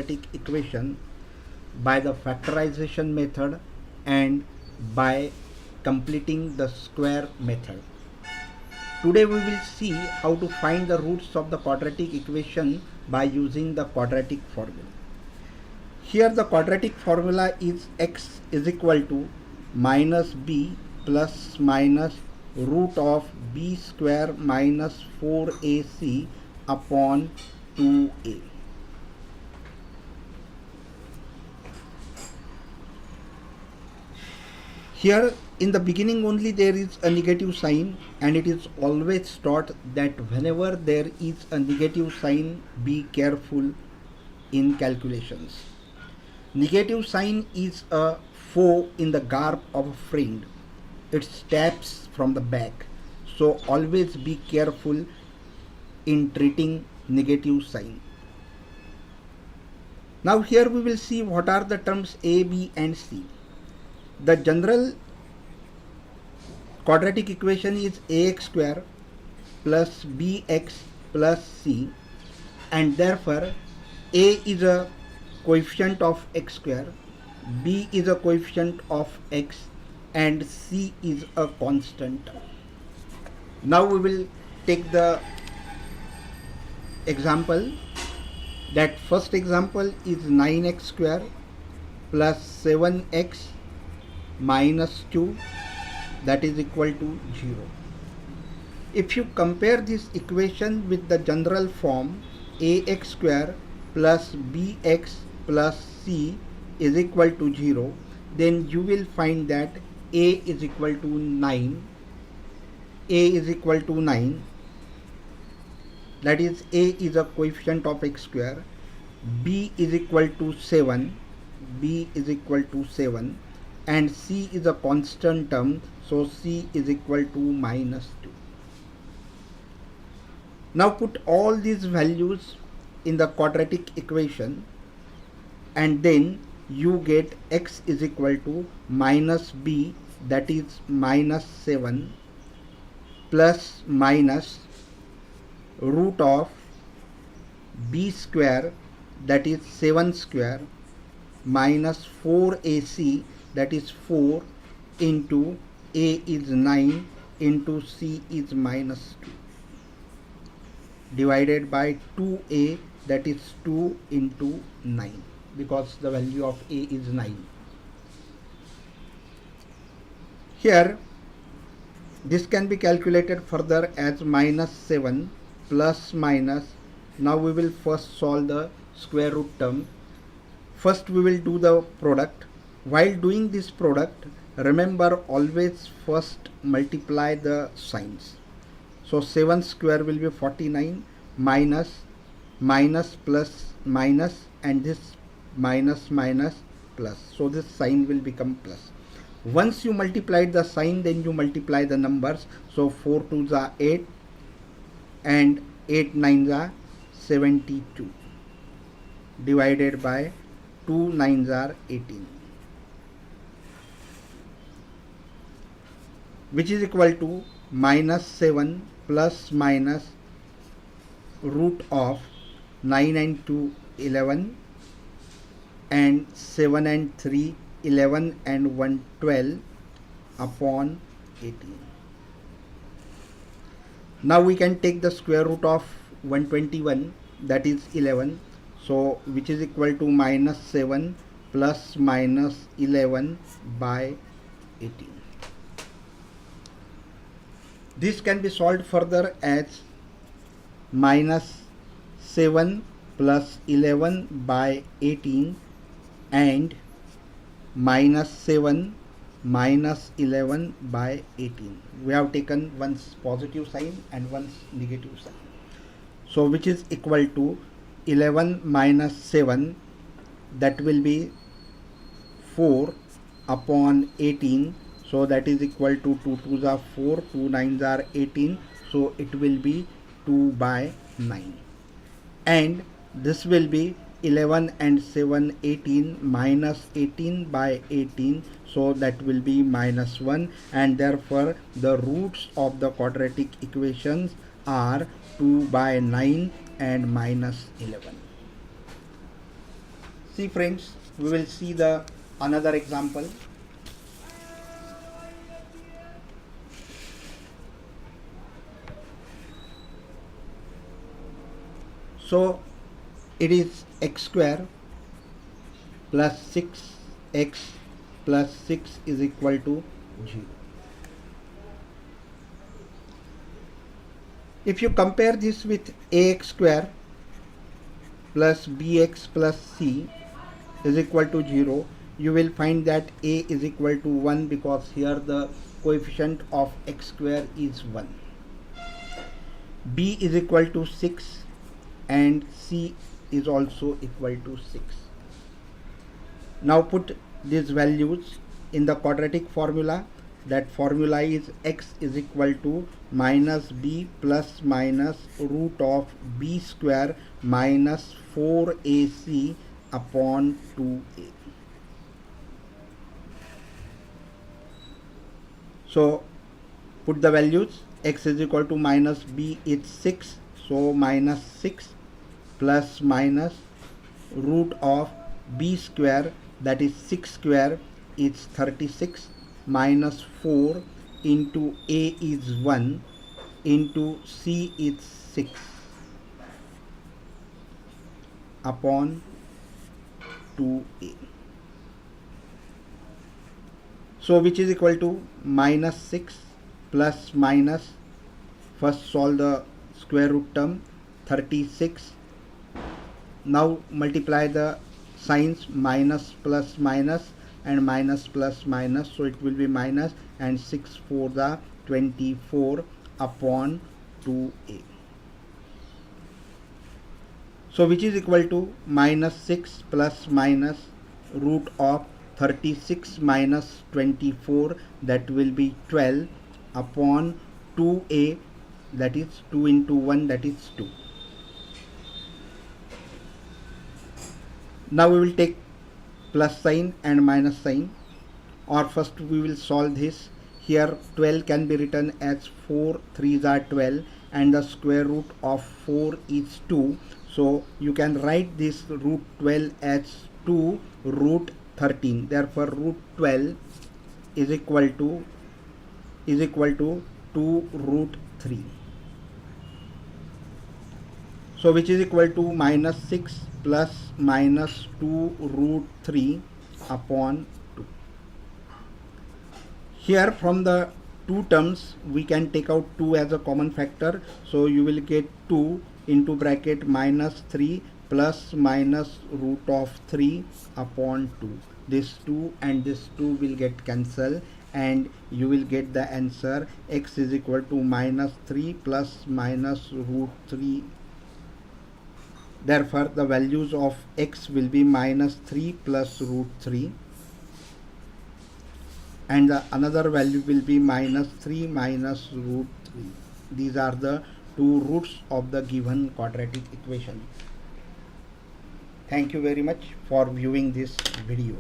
quadratic equation by the factorization method and by completing the square method. Today we will see how to find the roots of the quadratic equation by using the quadratic formula. Here the quadratic formula is x is equal to minus b plus minus root of b square minus 4ac upon 2a. Here in the beginning only there is a negative sign, and it is always taught that whenever there is a negative sign, be careful in calculations. Negative sign is a foe in the garb of a friend. It stabs from the back. So always be careful in treating negative sign. Now here we will see what are the terms a, b and c. The general quadratic equation is ax square plus bx plus c, and therefore a is a coefficient of x square, b is a coefficient of x, and c is a constant. Now we will take the example. That first example is 9x square plus 7x minus 2, that is equal to 0. If you compare this equation with the general form ax square plus bx plus c is equal to 0, then you will find that a is equal to 9. A is equal to 9. That is, a is a coefficient of x square. B is equal to 7. B is equal to 7. And c is a constant term, so c is equal to minus 2. Now put all these values in the quadratic equation, and then you get x is equal to minus b, that is minus 7, plus minus root of b square, that is 7 square, minus 4ac, that is 4, into a is 9 into c is minus 2, divided by 2a, that is 2 into 9, because the value of a is 9. Here this can be calculated further as minus 7 plus minus. Now we will first solve the square root term. First we will do the product. While doing this product, remember always first multiply the signs. So 7 square will be 49, minus minus plus minus, and this minus minus plus. So this sign will become plus. Once you multiply the sign, then you multiply the numbers. So 4 2s are 8 and 8 9s are 72, divided by 2 9s are 18, which is equal to minus 7 plus minus root of 9 and 2 11, and 7 and 3 11, and 1 12 upon 18. Now we can take the square root of 121, that is 11, so which is equal to minus 7 plus minus 11 by 18. This can be solved further as minus 7 plus 11 by 18 and minus 7 minus 11 by 18. We have taken one's positive sign and one's negative sign. So which is equal to 11 minus 7, that will be 4 upon 18. So that is equal to 2 2s are 4, 2 9s are 18. So it will be 2 by 9. And this will be 11 and 7 18 minus 18 by 18, so that will be minus 1, and therefore the roots of the quadratic equations are 2 by 9 and minus 11. see friends, we will see the another example. So it is x square plus 6x plus 6 is equal to 0. If you compare this with ax square plus bx plus c is equal to 0, you will find that a is equal to 1 because here the coefficient of x square is 1. b is equal to 6 and c is also equal to 6. Now put these values in the quadratic formula. That formula is x is equal to minus b plus minus root of b square minus 4ac upon 2a. So put the values. X is equal to minus b is 6, so minus 6 plus minus root of b square, that is 6 square, is 36, minus 4 into a is 1 into c is 6 upon 2a. So which is equal to minus 6 plus minus, first solve the square root term, 36. Now multiply the signs, minus plus minus and minus plus minus, so it will be minus, and 6 for the 24 upon 2a. So which is equal to minus 6 plus minus root of 36 minus 24, that will be 12 upon 2a, that is 2 into 1, that is 2. Now we will take plus sign and minus sign, or first we will solve this. Here 12 can be written as 4 3s are 12 and the square root of 4 is 2. So you can write this root 12 as 2 root 13. Therefore root 12 is equal to 2 root 3. So which is equal to minus 6 plus minus 2 root 3 upon 2. Here from the two terms we can take out 2 as a common factor. So you will get 2 into bracket minus 3 plus minus root of 3 upon 2. This 2 and this 2 will get cancelled and you will get the answer x is equal to minus 3 plus minus root 3. Therefore the values of x will be minus 3 plus root 3 and the another value will be minus 3 minus root 3. These are the two roots of the given quadratic equation. Thank you very much for viewing this video.